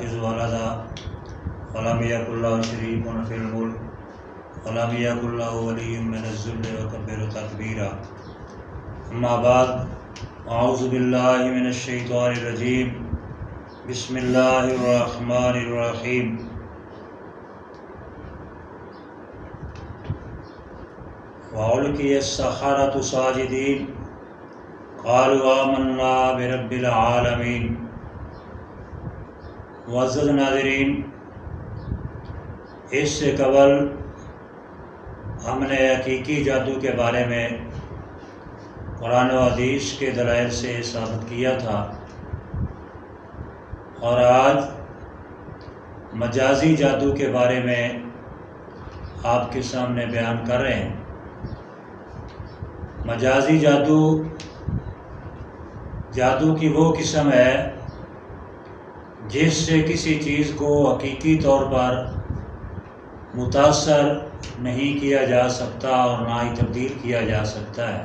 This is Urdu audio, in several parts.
يتخذ ولدا ولم يكن له شريك في الملك ولم يكن له ولي من الذل وكبره تكبيرا. أما بعد، أعوذ بالله من الشيطان الرجيم. بسم الله الرحمن الرحيم. وألقي السحرة ساجدين قالوا آمنا برب العالمين. معزز ناظرین، اس سے قبل ہم نے حقیقی جادو کے بارے میں قرآن و حدیث کے دلائل سے ثابت کیا تھا، اور آج مجازی جادو کے بارے میں آپ کے سامنے بیان کر رہے ہیں۔ مجازی جادو کی وہ قسم ہے جس سے کسی چیز کو حقیقی طور پر متاثر نہیں کیا جا سکتا اور نہ ہی تبدیل کیا جا سکتا ہے۔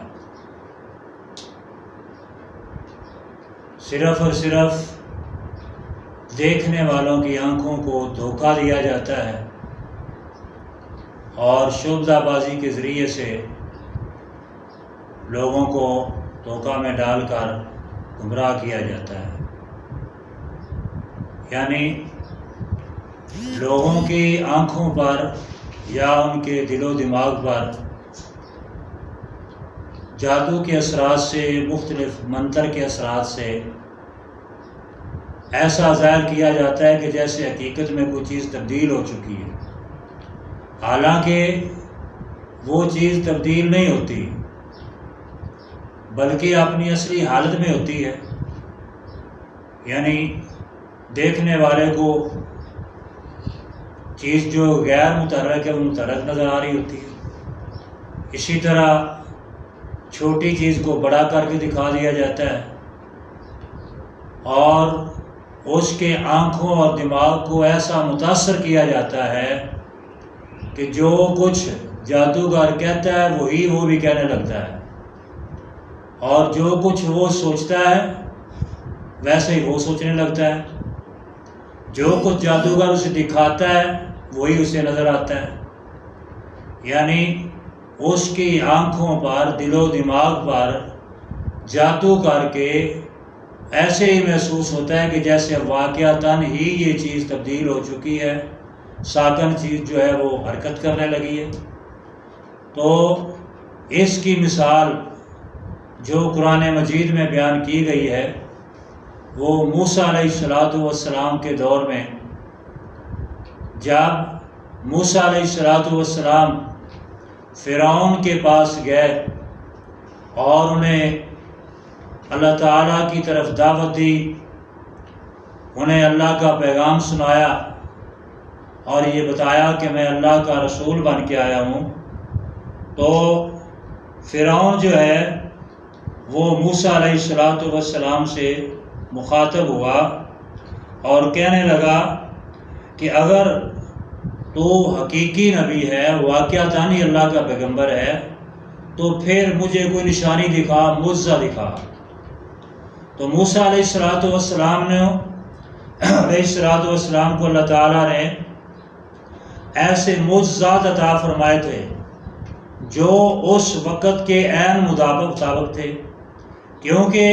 صرف اور صرف دیکھنے والوں کی آنکھوں کو دھوکہ دیا جاتا ہے اور شبہ بازی کے ذریعے سے لوگوں کو دھوکہ میں ڈال کر گمراہ کیا جاتا ہے، یعنی لوگوں کی آنکھوں پر یا ان کے دل و دماغ پر جادو کے اثرات سے، مختلف منتر کے اثرات سے ایسا ظاہر کیا جاتا ہے کہ جیسے حقیقت میں کوئی چیز تبدیل ہو چکی ہے، حالانکہ وہ چیز تبدیل نہیں ہوتی بلکہ اپنی اصلی حالت میں ہوتی ہے، یعنی دیکھنے والے کو چیز جو غیر متحرک ہے وہ متحرک نظر آ رہی ہوتی ہے۔ اسی طرح چھوٹی چیز کو بڑا کر کے دکھا دیا جاتا ہے اور اس کے آنکھوں اور دماغ کو ایسا متاثر کیا جاتا ہے کہ جو کچھ جادوگر کہتا ہے وہی وہ بھی کہنے لگتا ہے، اور جو کچھ وہ سوچتا ہے ویسے ہی وہ سوچنے لگتا ہے، جو کچھ جادوگر اسے دکھاتا ہے وہی اسے نظر آتا ہے، یعنی اس کی آنکھوں پر، دل و دماغ پر جادو کر کے ایسے ہی محسوس ہوتا ہے کہ جیسے واقعتاً ہی یہ چیز تبدیل ہو چکی ہے، ساکن چیز جو ہے وہ حرکت کرنے لگی ہے۔ تو اس کی مثال جو قرآن مجید میں بیان کی گئی ہے وہ موسیٰ علیہ السلام کے دور میں، جب موسیٰ علیہ السلام فرعون کے پاس گئے اور انہیں اللہ تعالیٰ کی طرف دعوت دی، انہیں اللہ کا پیغام سنایا اور یہ بتایا کہ میں اللہ کا رسول بن کے آیا ہوں، تو فرعون جو ہے وہ موسیٰ علیہ السلام سے مخاطب ہوا اور کہنے لگا کہ اگر تو حقیقی نبی ہے، واقعتاً ہی اللہ کا پیغمبر ہے، تو پھر مجھے کوئی نشانی دکھا، معجزہ دکھا۔ تو موسیٰ علیہ السلام کو اللہ تعالیٰ نے ایسے معجزات عطا فرمائے تھے جو اس وقت کے عین مطابق تھے، کیونکہ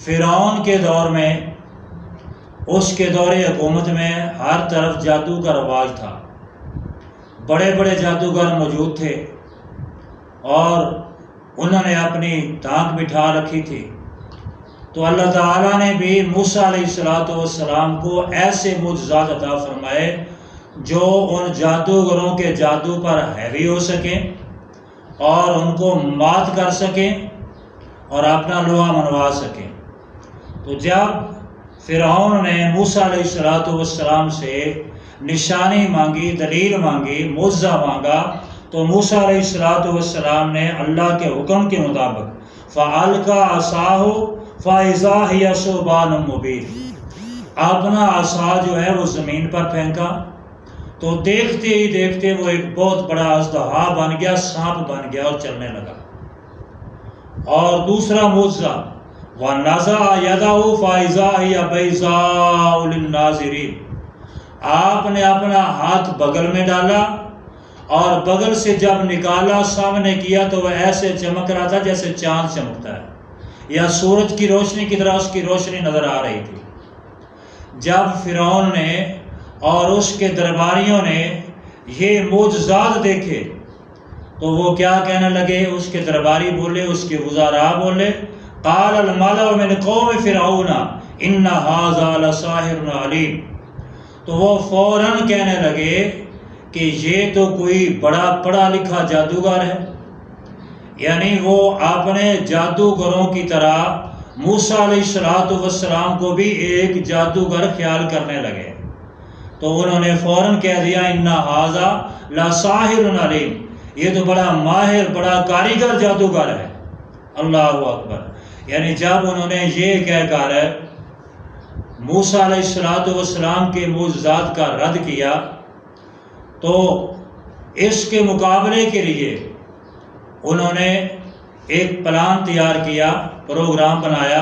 فرعون کے دور میں، اس کے دور حکومت میں ہر طرف جادو کا رواج تھا، بڑے بڑے جادوگر موجود تھے اور انہوں نے اپنی دھانک بٹھا رکھی تھی۔ تو اللہ تعالیٰ نے بھی موسیٰ علیہ السلام کو ایسے معجزات عطا فرمائے جو ان جادوگروں کے جادو پر حاوی ہو سکیں اور ان کو مات کر سکیں اور اپنا لوہا منوا سکیں۔ تو جب فرعون نے موسیٰ علیہ السلام سے نشانی مانگی، دلیل مانگی، معجزہ مانگا، تو موسیٰ علیہ السلام نے اللہ کے حکم کے مطابق فَأَلْقَىٰ عَصَاهُ فَإِذَا هِيَ ثُعْبَانٌ مُّبِينٌ، اپنا عصا جو ہے وہ زمین پر پھینکا تو دیکھتے ہی دیکھتے وہ ایک بہت بڑا اژدہا بن گیا، سانپ بن گیا اور چلنے لگا۔ اور دوسرا معجزہ وَنَزَعَ يَدَهُ فَإِذَا هِيَ بَيْضَاءُ لِلنَّاظِرِينَ، آپ نے اپنا ہاتھ بغل میں ڈالا اور بغل سے جب نکالا سامنے کیا تو وہ ایسے چمک رہا تھا جیسے چاند چمکتا ہے یا سورج کی روشنی کی طرح اس کی روشنی نظر آ رہی تھی۔ جب فرعون نے اور اس کے درباریوں نے یہ معجزات دیکھے تو وہ کیا کہنے لگے؟ اس کے درباری بولے، اس کے وزراء بولے، قال الملأ من قوم فرعون ان هذا لساحر علیم، تو وہ فوراً کہنے لگے کہ یہ تو کوئی بڑا پڑھا لکھا جادوگر ہے، یعنی وہ اپنے جادوگروں کی طرح موسیٰ علیہ السلام کو بھی ایک جادوگر خیال کرنے لگے۔ تو انہوں نے فوراً کہہ دیا ان ھذا لساحر علیم، یہ تو بڑا ماہر بڑا کاریگر جادوگر ہے۔ اللہ اکبر، یعنی جب انہوں نے یہ کہہ کر موسیٰ علیہ السلام کے معجزات کا رد کیا تو اس کے مقابلے کے لیے انہوں نے ایک پلان تیار کیا، پروگرام بنایا۔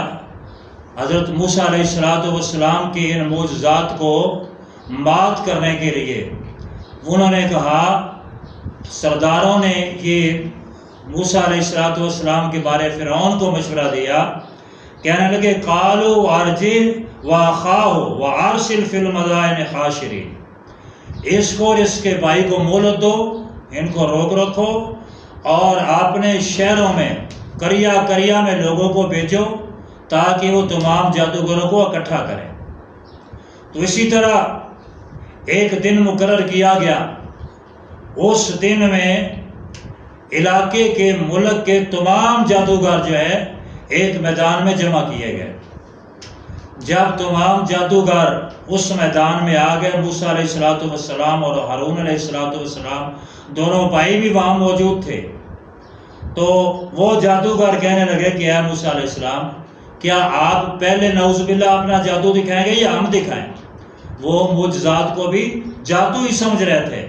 حضرت موسیٰ علیہ السلام کے ان معجزات کو مات کرنے کے لیے انہوں نے کہا، سرداروں نے یہ موسیٰ علیہ السلام کے بارے فرعون کو مشورہ دیا، کہنے لگے قالوا ارجع واخاہ وارسل فی المدائن حاشرین، اس کو اور اس کے بھائی کو مہلت دو، ان کو روک رکھو اور اپنے شہروں میں قریہ میں لوگوں کو بھیجو تاکہ وہ تمام جادوگروں کو اکٹھا کریں۔ تو اسی طرح ایک دن مقرر کیا گیا، اس دن میں علاقے کے ملک کے تمام جادوگر جو ہے ایک میدان میں جمع کیے گئے۔ جب تمام جادوگر اس میدان میں آ گئے، موسیٰ علیہ السلام اور ہارون علیہ السلام دونوں بھائی بھی وہاں موجود تھے، تو وہ جادوگر کہنے لگے کہ اے موسیٰ علیہ السلام، کیا آپ پہلے نعوذ باللہ اپنا جادو دکھائیں گے یا ہم دکھائیں؟ وہ معجزات کو بھی جادو ہی سمجھ رہے تھے۔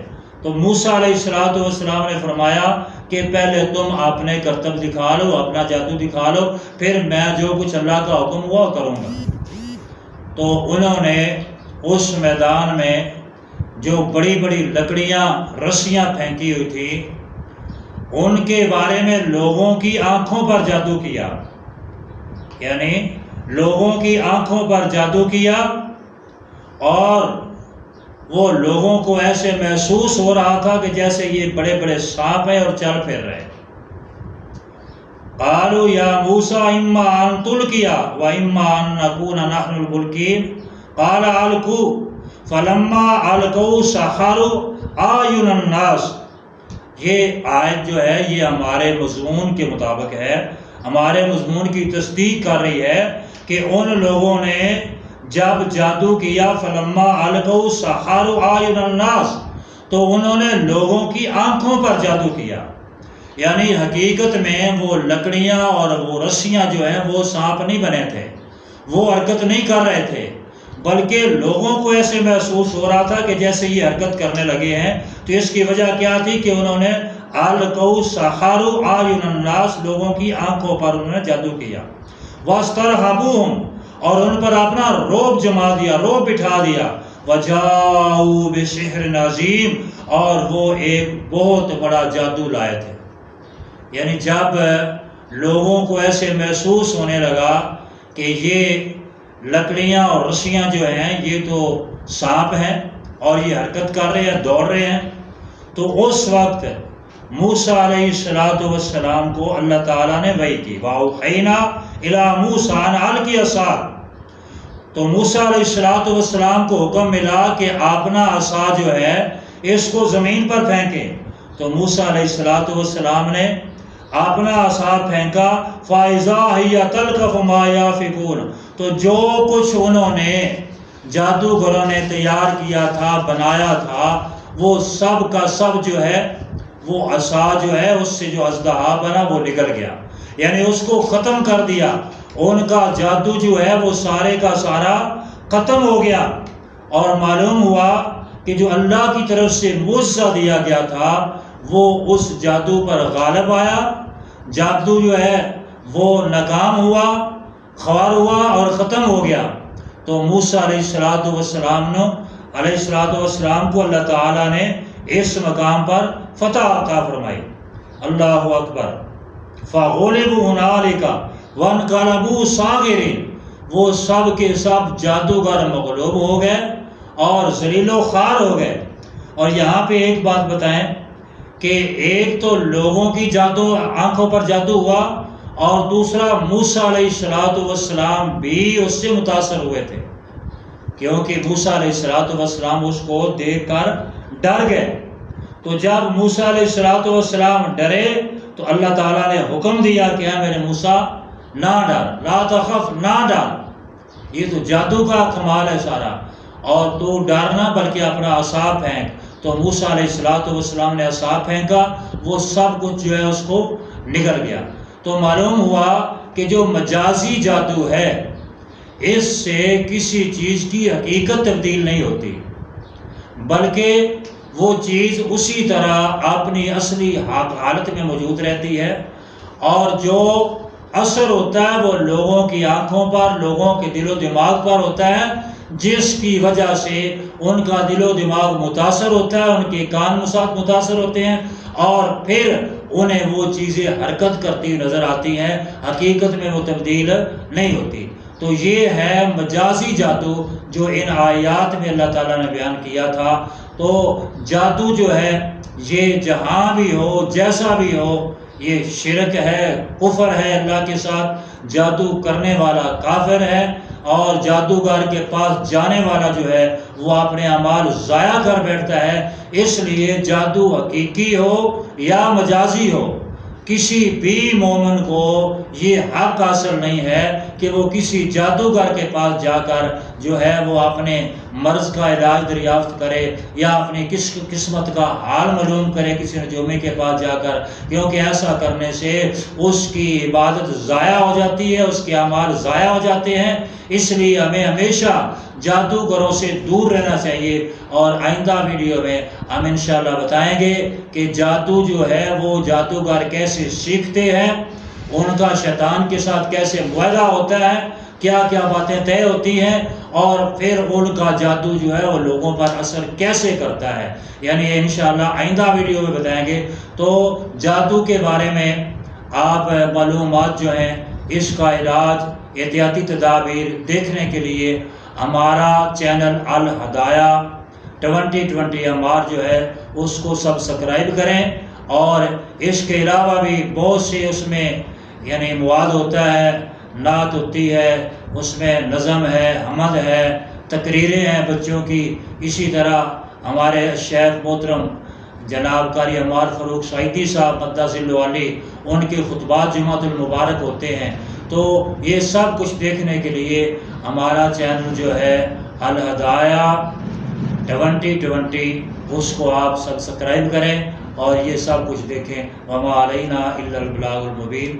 تو موسیٰ علیہ السلام نے فرمایا کہ پہلے تم اپنے کرتب دکھا لو، اپنا جادو دکھا لو، پھر میں جو کچھ اللہ کا حکم ہوا کروں گا۔ تو انہوں نے اس میدان میں جو بڑی بڑی لکڑیاں رسیاں پھینکی ہوئی تھی ان کے بارے میں لوگوں کی آنکھوں پر جادو کیا، یعنی لوگوں کی آنکھوں پر جادو کیا، اور وہ لوگوں کو ایسے محسوس ہو رہا تھا کہ جیسے یہ بڑے بڑے سانپ ہیں اور چل پھر رہے۔ قالوا یا موسیٰ اما ان تلقی و اما ان نکون نحن الملقین قال القوا فلما القوا سحروا اعین الناس۔ یہ آیت جو ہے یہ ہمارے مضمون کے مطابق ہے، ہمارے مضمون کی تصدیق کر رہی ہے کہ ان لوگوں نے جب جادو کیا فلما القوا سحروا اعین الناس، تو انہوں نے لوگوں کی آنکھوں پر جادو کیا، یعنی حقیقت میں وہ لکڑیاں اور وہ رسیاں جو ہیں وہ سانپ نہیں بنے تھے، وہ حرکت نہیں کر رہے تھے، بلکہ لوگوں کو ایسے محسوس ہو رہا تھا کہ جیسے یہ حرکت کرنے لگے ہیں۔ تو اس کی وجہ کیا تھی کہ انہوں نے القوا سحروا اعین الناس، لوگوں کی آنکھوں پر انہوں نے جادو کیا، واسترہبوہم، اور ان پر اپنا روب جما دیا، روب بٹھا دیا، وجاؤوا بسحر عظیم، اور وہ ایک بہت بڑا جادو لائے تھے۔ یعنی جب لوگوں کو ایسے محسوس ہونے لگا کہ یہ لکڑیاں اور رسیاں جو ہیں یہ تو سانپ ہیں اور یہ حرکت کر رہے ہیں، دوڑ رہے ہیں، تو اس وقت موسیٰ علیہ السلام کو اللہ تعالیٰ نے وحی کی، وَأَوْحَيْنَا إِلَىٰ مُوسَىٰ أَنْ أَلْقِ عَصَاكَ، تو موسیٰ علیہ السلام کو حکم ملا کہ اپنا عصا جو ہے اس کو زمین پر پھینکیں۔ تو موسیٰ علیہ السلام نے اپنا عصا پھینکا، فَإِذَا هِيَ تَلْقَفُ مَا يَأْفِكُونَ، تو جو کچھ انہوں نے جادوگروں نے تیار کیا تھا، بنایا تھا، وہ سب کا سب جو ہے وہ عصا جو ہے اس سے جو اژدہا بنا وہ نکل گیا، یعنی اس کو ختم کر دیا، ان کا جادو جو ہے وہ سارے کا سارا ختم ہو گیا۔ اور معلوم ہوا کہ جو اللہ کی طرف سے معجزہ دیا گیا تھا وہ اس جادو پر غالب آیا، جادو جو ہے وہ ناکام ہوا، خوار ہوا اور ختم ہو گیا، تو موسیٰ علیہ السلام کو اللہ تعالیٰ نے اس مقام پر فتح عطا فرمائی۔ اللہ اکبر۔ فَغُلِبُوا هُنَالِكَ وَانقَلَبُوا صَاغِرِينَ، وہ سب کے سب جادوگر مغلوب ہو گئے اور ذلیل و خوار ہو گئے۔ اور یہاں پہ ایک بات بتائیں کہ ایک تو لوگوں کی آنکھوں پر جادو ہوا، اور دوسرا موسیٰ علیہ السلام بھی اس سے متاثر ہوئے تھے، کیونکہ موسیٰ علیہ السلام اس کو دیکھ کر ڈر گئے۔ تو جب موسیٰ علیہ السلام ڈرے تو اللہ تعالیٰ نے حکم دیا کہ اے میرے موسیٰ نہ ڈر، لا تخف، نہ ڈر، یہ تو جادو کا کمال ہے سارا، اور تو ڈرنا بلکہ اپنا عصا پھینک۔ تو موسیٰ علیہ السلام نے عصا پھینکا، وہ سب کچھ جو ہے اس کو نکل گیا۔ تو معلوم ہوا کہ جو مجازی جادو ہے اس سے کسی چیز کی حقیقت تبدیل نہیں ہوتی، بلکہ وہ چیز اسی طرح اپنی اصلی حالت میں موجود رہتی ہے، اور جو اثر ہوتا ہے وہ لوگوں کی آنکھوں پر، لوگوں کے دل و دماغ پر ہوتا ہے، جس کی وجہ سے ان کا دل و دماغ متاثر ہوتا ہے، ان کے کان متاثر ہوتے ہیں، اور پھر انہیں وہ چیزیں حرکت کرتی نظر آتی ہیں، حقیقت میں وہ تبدیل نہیں ہوتی۔ تو یہ ہے مجازی جادو جو ان آیات میں اللہ تعالیٰ نے بیان کیا تھا۔ تو جادو جو ہے یہ جہاں بھی ہو، جیسا بھی ہو، یہ شرک ہے، کفر ہے اللہ کے ساتھ، جادو کرنے والا کافر ہے، اور جادوگر کے پاس جانے والا جو ہے وہ اپنے اعمال ضائع کر بیٹھتا ہے۔ اس لیے جادو حقیقی ہو یا مجازی ہو، کسی بھی مومن کو یہ حق حاصل نہیں ہے کہ وہ کسی جادوگر کے پاس جا کر جو ہے وہ اپنے مرض کا علاج دریافت کرے، یا اپنی قسمت کا حال معلوم کرے کسی نجومی کے پاس جا کر، کیونکہ ایسا کرنے سے اس کی عبادت ضائع ہو جاتی ہے، اس کے اعمال ضائع ہو جاتے ہیں۔ اس لیے ہمیں ہمیشہ جادوگروں سے دور رہنا چاہیے، اور آئندہ ویڈیو میں ہم انشاءاللہ بتائیں گے کہ جادو جو ہے وہ جادوگر کیسے سیکھتے ہیں، ان کا شیطان کے ساتھ کیسے معاہدہ ہوتا ہے، کیا کیا باتیں طے ہوتی ہیں، اور پھر ان کا جادو جو ہے وہ لوگوں پر اثر کیسے کرتا ہے، یعنی انشاءاللہ آئندہ ویڈیو میں بتائیں گے۔ تو جادو کے بارے میں آپ معلومات جو ہیں، اس کا علاج، احتیاطی تدابیر دیکھنے کے لیے ہمارا چینل الہدایہ 2020 امار جو ہے اس کو سبسکرائب کریں، اور اس کے علاوہ بھی بہت سے اس میں یعنی مواد ہوتا ہے، نعت ہوتی ہے، اس میں نظم ہے، حمد ہے، تقریریں ہیں بچوں کی۔ اسی طرح ہمارے شیخ محترم جناب قاری عمار فاروق سعیدی صاحب مدث العلی، ان کے خطبات جمعۃ المبارک ہوتے ہیں۔ تو یہ سب کچھ دیکھنے کے لیے ہمارا چینل جو ہے الہدایہ 2020، اس کو آپ سبسکرائب کریں اور یہ سب کچھ دیکھیں۔ وما علینا الا البلاغ المبین۔